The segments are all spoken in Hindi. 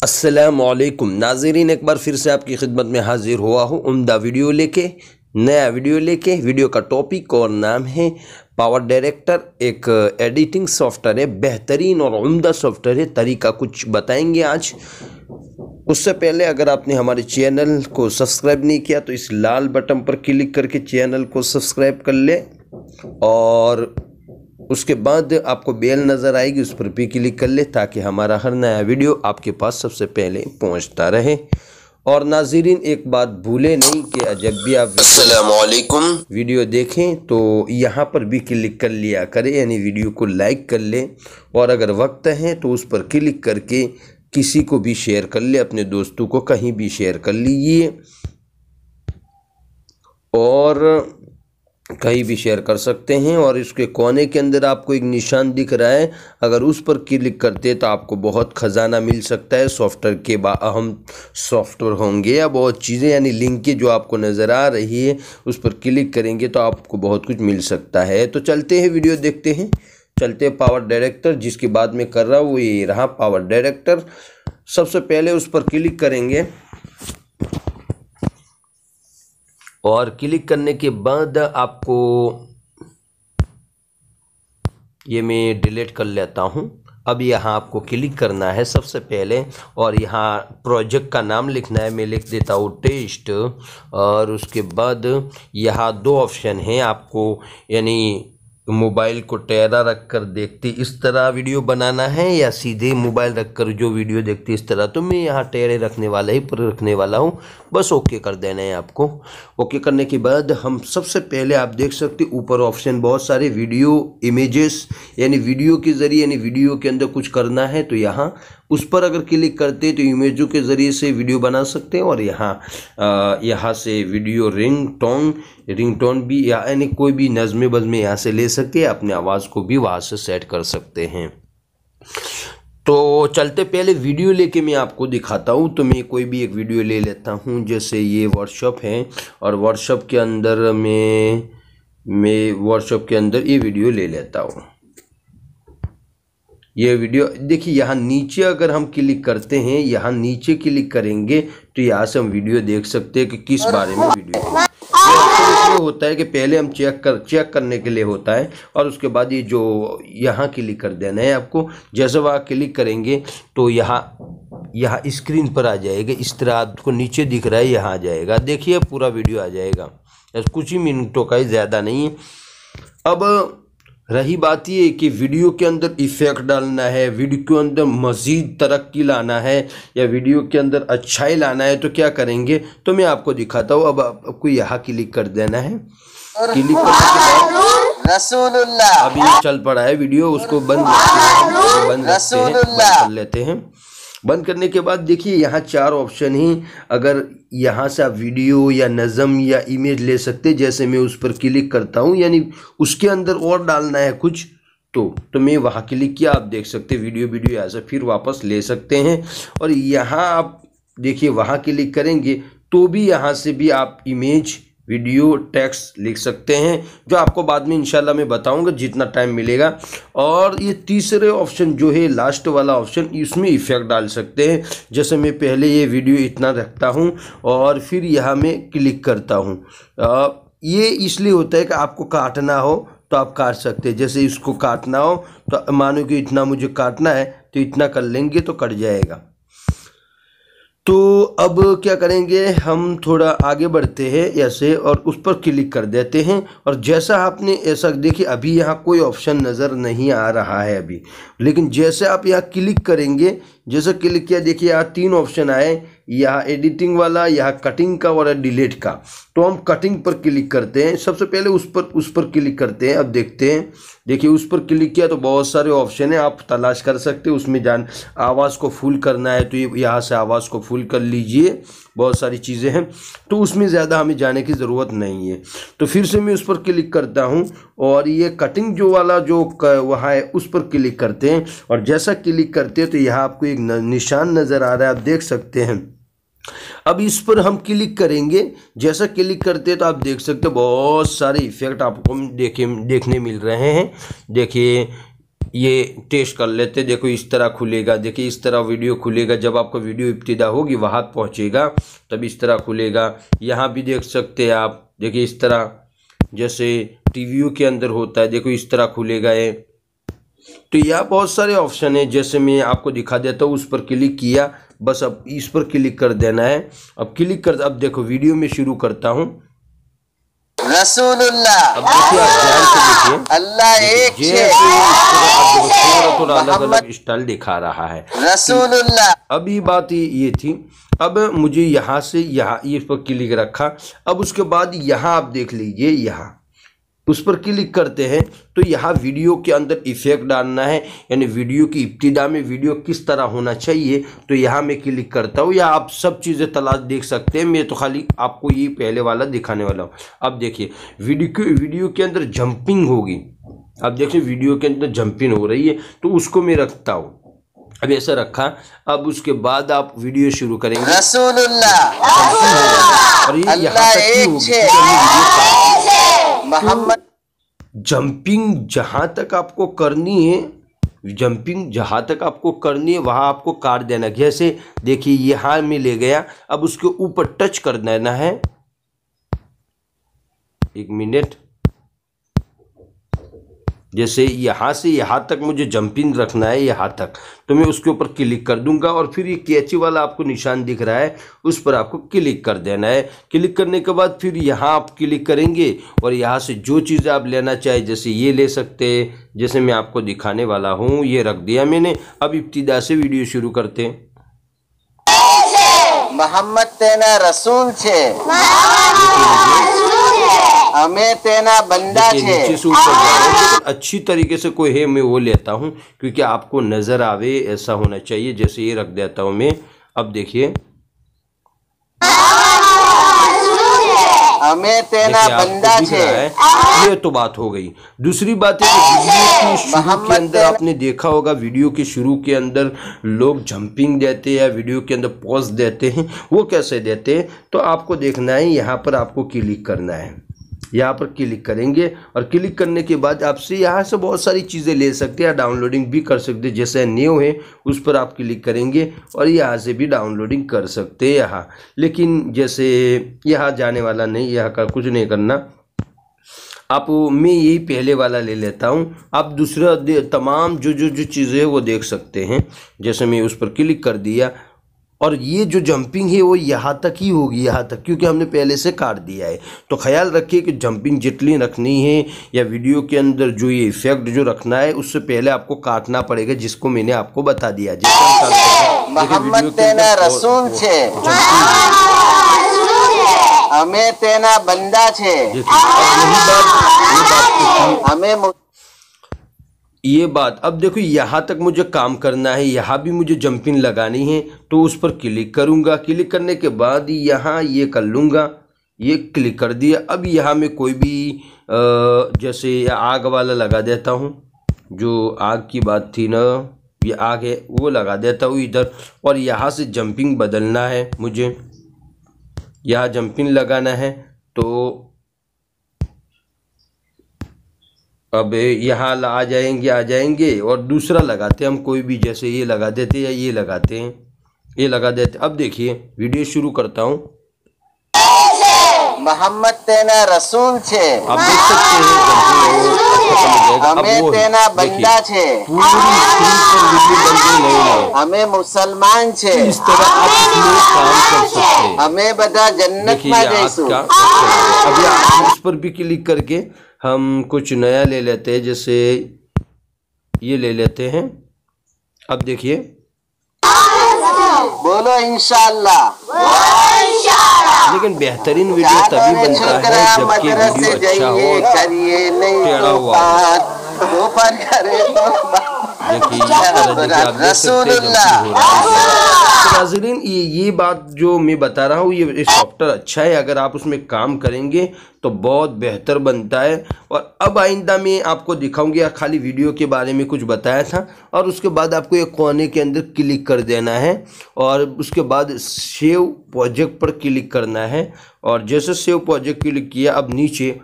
अस्सलामुअलैकुम नाज़रीन, एक बार फिर से आपकी खिदमत में हाजिर हुआ हूँ उम्दा वीडियो लेके, नया वीडियो लेके। वीडियो का टॉपिक और नाम है पावर डायरेक्टर। एक एडिटिंग सॉफ्टवेयर है, बेहतरीन और उम्दा सॉफ्टवेयर है। तरीका कुछ बताएंगे आज। उससे पहले अगर आपने हमारे चैनल को सब्सक्राइब नहीं किया तो इस लाल बटन पर क्लिक करके चैनल को सब्सक्राइब कर ले, और उसके बाद आपको बेल नज़र आएगी, उस पर भी क्लिक कर ले ताकि हमारा हर नया वीडियो आपके पास सबसे पहले पहुंचता रहे। और नाज़रीन, एक बात भूले नहीं कि जब भी आप अस्सलामुअलैकुम वीडियो देखें तो यहाँ पर भी क्लिक कर लिया करें, यानी वीडियो को लाइक कर ले, और अगर वक्त है तो उस पर क्लिक करके किसी को भी शेयर कर ले, अपने दोस्तों को कहीं भी शेयर कर लीजिए, और कहीं भी शेयर कर सकते हैं। और इसके कोने के अंदर आपको एक निशान दिख रहा है, अगर उस पर क्लिक करते तो आपको बहुत ख़जाना मिल सकता है। सॉफ्टवेयर के अहम सॉफ्टवेयर होंगे या बहुत चीज़ें, यानी लिंक जो आपको नज़र आ रही है उस पर क्लिक करेंगे तो आपको बहुत कुछ मिल सकता है। तो चलते हैं, वीडियो देखते हैं। चलते हैं पावर डायरेक्टर, जिसकी बात मैं कर रहा हूँ वो ये रहा पावर डायरेक्टर। सबसे पहले उस पर क्लिक करेंगे, और क्लिक करने के बाद आपको ये मैं डिलीट कर लेता हूँ। अब यहाँ आपको क्लिक करना है सबसे पहले, और यहाँ प्रोजेक्ट का नाम लिखना है। मैं लिख देता हूँ टेस्ट, और उसके बाद यहाँ दो ऑप्शन हैं आपको, यानी मोबाइल को टेढ़ा रखकर देखते इस तरह वीडियो बनाना है, या सीधे मोबाइल रखकर जो वीडियो देखते इस तरह। तो मैं यहाँ टेढ़े रखने वाला ही पर रखने वाला हूँ, बस ओके कर देना है आपको। ओके करने के बाद हम सबसे पहले आप देख सकते ऊपर ऑप्शन बहुत सारे वीडियो इमेजेस, यानी वीडियो के ज़रिए, यानी वीडियो के अंदर कुछ करना है तो यहाँ उस पर अगर क्लिक करते तो इमेजों के ज़रिए से वीडियो बना सकते हैं। और यहाँ से वीडियो रिंगटोन भी, यानी कोई भी नज़्मे बज़्मे यहाँ से ले सकते हैं, अपने आवाज़ को भी वहाँ से सेट कर सकते हैं। तो चलते पहले वीडियो लेके मैं आपको दिखाता हूँ। तो मैं कोई भी एक वीडियो ले लेता हूँ, जैसे ये वर्कशॉप है, और वर्कशॉप के अंदर मैं वर्कशॉप के अंदर ये वीडियो ले लेता हूँ। ये वीडियो देखिए, यहाँ नीचे अगर हम क्लिक करते हैं, यहाँ नीचे क्लिक करेंगे तो यहाँ से हम वीडियो देख सकते हैं कि किस बारे में वीडियो है। ये होता है कि पहले हम चेक करने के लिए होता है, और उसके बाद ये जो यहाँ क्लिक कर देना है आपको। जैसे वहाँ क्लिक करेंगे तो यहाँ स्क्रीन पर आ जाएगा, इस तरह आपको नीचे दिख रहा है, यहाँ आ जाएगा। देखिए पूरा वीडियो आ जाएगा, कुछ ही मिनटों का ही, ज़्यादा नहीं है। अब रही बात ये कि वीडियो के अंदर इफ़ेक्ट डालना है, वीडियो के अंदर मज़ीद तरक्की लाना है, या वीडियो के अंदर अच्छाई लाना है, तो क्या करेंगे तो मैं आपको दिखाता हूँ। अब आपको यहाँ क्लिक कर देना है। क्लिक करने के बाद अभी चल पड़ा है वीडियो, उसको बंद कर लेते हैं। बंद करने के बाद देखिए यहाँ चार ऑप्शन ही, अगर यहाँ से आप वीडियो या नज़म या इमेज ले सकते हैं। जैसे मैं उस पर क्लिक करता हूँ, यानी उसके अंदर और डालना है कुछ, तो मैं वहाँ क्लिक किया, आप देख सकते हैं वीडियो यहाँ से फिर वापस ले सकते हैं। और यहाँ आप देखिए वहाँ क्लिक करेंगे तो भी यहाँ से भी आप इमेज, वीडियो, टेक्स्ट लिख सकते हैं, जो आपको बाद में इंशाल्लाह मैं बताऊंगा जितना टाइम मिलेगा। और ये तीसरे ऑप्शन जो है, लास्ट वाला ऑप्शन, इसमें इफ़ेक्ट डाल सकते हैं। जैसे मैं पहले ये वीडियो इतना रखता हूं और फिर यहाँ मैं क्लिक करता हूं। ये इसलिए होता है कि आपको काटना हो तो आप काट सकते हैं। जैसे इसको काटना हो तो मानो कि इतना मुझे काटना है तो इतना कर लेंगे तो कट जाएगा। तो अब क्या करेंगे, हम थोड़ा आगे बढ़ते हैं ऐसे, और उस पर क्लिक कर देते हैं। और जैसा आपने ऐसा देखिए, अभी यहाँ कोई ऑप्शन नज़र नहीं आ रहा है अभी, लेकिन जैसे आप यहाँ क्लिक करेंगे, जैसे क्लिक किया देखिए यहाँ तीन ऑप्शन आए, यहाँ एडिटिंग वाला, यहाँ कटिंग का और डिलीट का। तो हम कटिंग पर क्लिक करते हैं। सबसे पहले उस पर क्लिक करते हैं। अब देखते हैं, देखिए उस पर क्लिक किया तो बहुत सारे ऑप्शन है, आप तलाश कर सकते हैं। उसमें आवाज़ को फुल करना है तो ये यहाँ से आवाज़ को फुल कर लीजिए, बहुत सारी चीज़ें हैं, तो उसमें ज़्यादा हमें जाने की ज़रूरत नहीं है। तो फिर से मैं उस पर क्लिक करता हूँ, और ये कटिंग जो वाला जो वहाँ है उस पर क्लिक करते हैं। और जैसा क्लिक करते हैं तो यहाँ आपको एक निशान नज़र आ रहा है, आप देख सकते हैं। अब इस पर हम क्लिक करेंगे। जैसा क्लिक करते हैं तो आप देख सकते हैं बहुत सारे इफेक्ट आपको देखने मिल रहे हैं। देखिए ये टेस्ट कर लेते। देखो इस तरह खुलेगा, देखिए इस तरह वीडियो खुलेगा। जब आपको वीडियो इब्तिदा होगी वहाँ पहुँचेगा तब इस तरह खुलेगा। यहाँ भी देख सकते हैं आप, देखिए इस तरह जैसे टीवीओ के अंदर होता है, देखो इस तरह खुलेगा ये। तो यहाँ बहुत सारे ऑप्शन है, जैसे मैं आपको दिखा देता हूँ। उस पर क्लिक किया, बस अब इस पर क्लिक कर देना है। अब क्लिक कर, अब देखो वीडियो में शुरू करता हूँ। रसूलुल्लाह, अब देखिए आप ध्यान से देखिए, अल्लाह एक जैसे थोड़ा अलग अलग स्टाइल दिखा रहा है रसूलुल्लाह। अभी बात ये थी। अब मुझे यहाँ से यहाँ इस पर क्लिक रखा। अब उसके बाद यहाँ आप देख लीजिए, यहाँ उस पर क्लिक करते हैं तो यहाँ वीडियो के अंदर इफेक्ट डालना है, यानी वीडियो की इब्तिदा में वीडियो किस तरह होना चाहिए। तो यहाँ मैं क्लिक करता हूँ, या आप सब चीज़ें तलाश देख सकते हैं। मैं तो खाली आपको ये पहले वाला दिखाने वाला हूँ। अब देखिए वीडियो के अंदर जंपिंग होगी। अब देखिए वीडियो के अंदर जंपिंग हो रही है, तो उसको मैं रखता हूँ। अब ऐसा रखा। अब उसके बाद आप वीडियो शुरू करेंगे रसूलुल्लाह, और ये यहाँ तक की होगी। मोहम्मद जंपिंग जहाँ तक आपको करनी है, जंपिंग जहाँ तक आपको करनी है वहाँ आपको काट देना। जैसे देखिए यहाँ में ले गया, अब उसके ऊपर टच कर देना है। 1 मिनट, जैसे यहाँ से यहाँ तक मुझे जंपिंग रखना है, यहाँ तक, तो मैं उसके ऊपर क्लिक कर दूंगा। और फिर ये कैची वाला आपको निशान दिख रहा है, उस पर आपको क्लिक कर देना है। क्लिक करने के बाद फिर यहाँ आप क्लिक करेंगे और यहाँ से जो चीज़ें आप लेना चाहे, जैसे ये ले सकते हैं, जैसे मैं आपको दिखाने वाला हूँ, ये रख दिया मैंने। अब इब्तिदा से वीडियो शुरू करते हैं। मोहम्मद तेना रसूल छे, हमें तेना बंदा छे। नीचे से ऊपर जा रहे हैं, लेकिन अच्छी तरीके से कोई है मैं वो लेता हूँ, क्योंकि आपको नजर आवे ऐसा होना चाहिए। जैसे ये रख देता हूँ मैं। अब देखिए हमें तेना बंदा छे, ये तो बात हो गई। दूसरी बात है कि वीडियो के शुरू के अंदर आपने देखा होगा, वीडियो के शुरू के अंदर लोग जंपिंग देते हैं, वीडियो के अंदर पॉज देते हैं। वो कैसे देते हैं, तो आपको देखना है, यहाँ पर आपको क्लिक करना है। यहाँ पर क्लिक करेंगे और क्लिक करने के बाद आपसे यहाँ से बहुत सारी चीज़ें ले सकते हैं, डाउनलोडिंग भी कर सकते हैं। जैसे न्यू है उस पर आप क्लिक करेंगे और यहाँ से भी डाउनलोडिंग कर सकते हैं यहाँ। लेकिन जैसे यहाँ जाने वाला नहीं, यहाँ का कुछ नहीं करना। आप मैं यही पहले वाला ले लेता हूँ। आप दूसरा तमाम जो चीज़ें हैं वो देख सकते हैं। जैसे मैं उस पर क्लिक कर दिया और ये जो जंपिंग है वो यहाँ तक ही होगी, यहाँ तक, क्योंकि हमने पहले से काट दिया है। तो ख्याल रखिए कि जंपिंग जितनी रखनी है या वीडियो के अंदर जो ये इफेक्ट जो रखना है, उससे पहले आपको काटना पड़ेगा, जिसको मैंने आपको बता दिया। मोहम्मद तेना रसूल छे, हमें तेना बंदा छे, हमें ये बात। अब देखो यहाँ तक मुझे काम करना है, यहाँ भी मुझे जंपिंग लगानी है, तो उस पर क्लिक करूँगा। क्लिक करने के बाद यहाँ ये कर लूँगा, ये क्लिक कर दिया। अब यहाँ में कोई भी जैसे आग वाला लगा देता हूँ, जो आग की बात थी ना, ये आग है, वो लगा देता हूँ इधर। और यहाँ से जंपिंग बदलना है मुझे, यहाँ जंपिंग लगाना है। तो अब यहाँ आ जाएंगे और दूसरा लगाते हैं हम, कोई भी, जैसे ये लगा देते हैं या ये लगाते हैं, ये लगा देते। अब देखिए वीडियो शुरू करता हूँ। मोहम्मद तेना रसूल छे, आप देख सकते हैं हमें तेना बंदा छे, पूरी स्क्रीन पर वीडियो बन गई। हमें मुसलमान छे, इस तरह आप इसमें काम कर सकते हैं। हमें बदा जन्नत में जैसू। अभी आप उस पर भी क्लिक करके हम कुछ नया ले लेते हैं, जैसे ये ले लेते हैं। अब देखिए, बोलो इंशाअल्लाह। लेकिन बेहतरीन वीडियो तभी बनता है जबकि वीडियो अच्छा हो, टेढ़ा हुआ हो। नाज़रीन, ये बात जो मैं बता रहा हूँ, ये सॉफ्टवेयर अच्छा है। अगर आप उसमें काम करेंगे तो बहुत बेहतर बनता है। और अब आइंदा मैं आपको दिखाऊंगी, खाली वीडियो के बारे में कुछ बताया था। और उसके बाद आपको एक कोने के अंदर क्लिक कर देना है और उसके बाद सेव प्रोजेक्ट पर क्लिक करना है। और जैसे सेव प्रोजेक्ट क्लिक किया, अब नीचे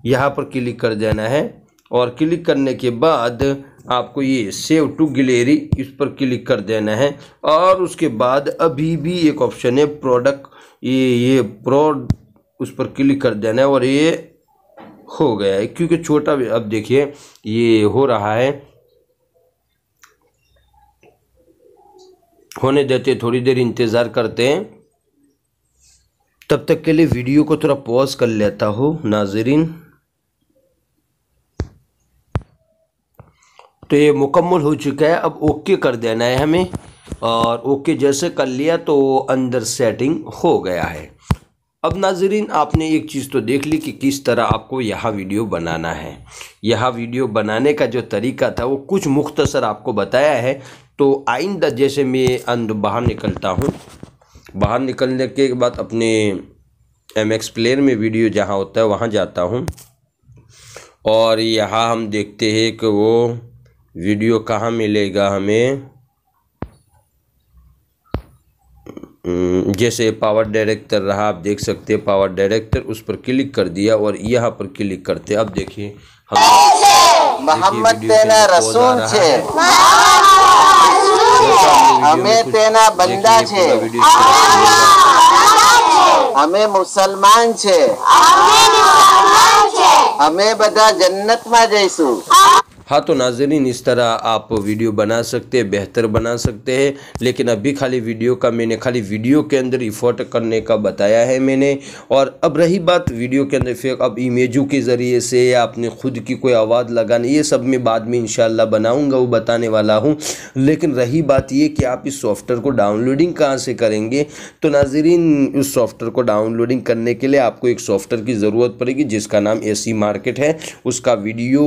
यहाँ पर क्लिक कर देना है। और क्लिक करने के बाद आपको ये सेव टू गैलरी इस पर क्लिक कर देना है। और उसके बाद अभी भी एक ऑप्शन है प्रोडक्ट, ये उस पर क्लिक कर देना है और ये हो गया है क्योंकि छोटा, अब देखिए ये हो रहा है, होने देते, थोड़ी देर इंतज़ार करते हैं। तब तक के लिए वीडियो को थोड़ा पॉज कर लेता हूँ नाज़रीन। तो ये मुकम्मल हो चुका है, अब ओके कर देना है हमें। और ओके जैसे कर लिया तो अंदर सेटिंग हो गया है। अब नाज़रीन आपने एक चीज़ तो देख ली कि किस तरह आपको यहाँ वीडियो बनाना है। यहाँ वीडियो बनाने का जो तरीका था वो कुछ मुख्तसर आपको बताया है। तो आइंदा जैसे मैं बाहर निकलता हूँ, बाहर निकलने के बाद अपने MX प्लेयर में वीडियो जहाँ होता है वहाँ जाता हूँ और यहाँ हम देखते हैं कि वो वीडियो कहाँ मिलेगा हमें। जैसे पावर डायरेक्टर रहा, आप देख सकते हैं पावर डायरेक्टर, उस पर क्लिक कर दिया और यहाँ पर क्लिक करते। अब देखिए हम मोहम्मद तेना रसूल छे, हमें तेना बंदा छे, हमें मुसलमान छे, हमें बधा जन्नत में जैसू। हाँ तो नाज़रीन इस तरह आप वीडियो बना सकते हैं, बेहतर बना सकते हैं। लेकिन अभी खाली वीडियो का मैंने खाली वीडियो के अंदर इफोर्ट करने का बताया है मैंने। और अब रही बात वीडियो के अंदर फिर अब इमेजों के ज़रिए से या अपने खुद की कोई आवाज़ लगाने, ये सब मैं बाद में इंशाल्लाह बनाऊंगा, वो बताने वाला हूँ। लेकिन रही बात ये कि आप इस सॉफ्टवेयर को डाउनलोडिंग कहाँ से करेंगे। तो नाज़रीन उस सॉफ्टवेयर को डाउनलोडिंग करने के लिए आपको एक सॉफ्टवेयर की ज़रूरत पड़ेगी जिसका नाम AC मार्केट है। उसका वीडियो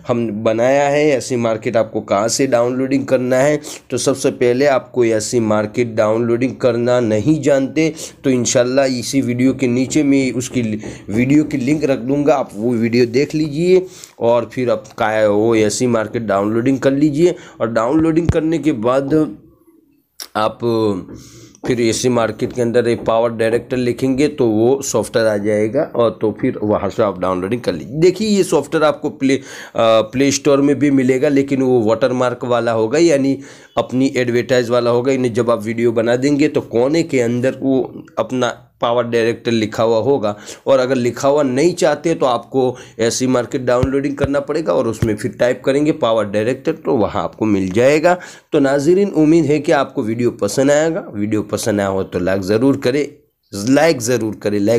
हम बनाया है। AC मार्केट आपको कहाँ से डाउनलोडिंग करना है, तो सबसे पहले आपको AC मार्केट डाउनलोडिंग करना नहीं जानते तो इंशाल्लाह इसी वीडियो के नीचे मैं उसकी वीडियो की लिंक रख दूंगा, आप वो वीडियो देख लीजिए और फिर आप वो AC मार्केट डाउनलोडिंग कर लीजिए। और डाउनलोडिंग करने के बाद आप फिर AC मार्केट के अंदर एक पावर डायरेक्टर लिखेंगे तो वो सॉफ्टवेयर आ जाएगा और तो फिर वहाँ से आप डाउनलोडिंग कर लीजिए। देखिए ये सॉफ्टवेयर आपको प्ले स्टोर में भी मिलेगा, लेकिन वो वाटरमार्क वाला होगा, यानी अपनी एडवर्टाइज वाला होगा। इन्हें जब आप वीडियो बना देंगे तो कोने के अंदर वो अपना पावर डायरेक्टर लिखा हुआ होगा। और अगर लिखा हुआ नहीं चाहते तो आपको AC मार्केट डाउनलोडिंग करना पड़ेगा और उसमें फिर टाइप करेंगे पावर डायरेक्टर तो वहाँ आपको मिल जाएगा। तो नाज़रीन उम्मीद है कि आपको वीडियो पसंद आएगा। वीडियो पसंद आया हो तो लाइक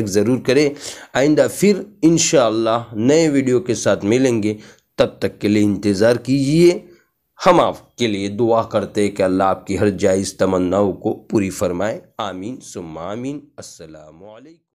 ज़रूर करें। आइंदा फिर इंशाअल्लाह नए वीडियो के साथ मिलेंगे, तब तक के लिए इंतज़ार कीजिए। हम आपके लिए दुआ करते हैं कि अल्लाह आपकी हर जायज़ तमन्नाओं को पूरी फरमाए। आमीन सुम्मा आमीन। अस्सलामु अलैकुम।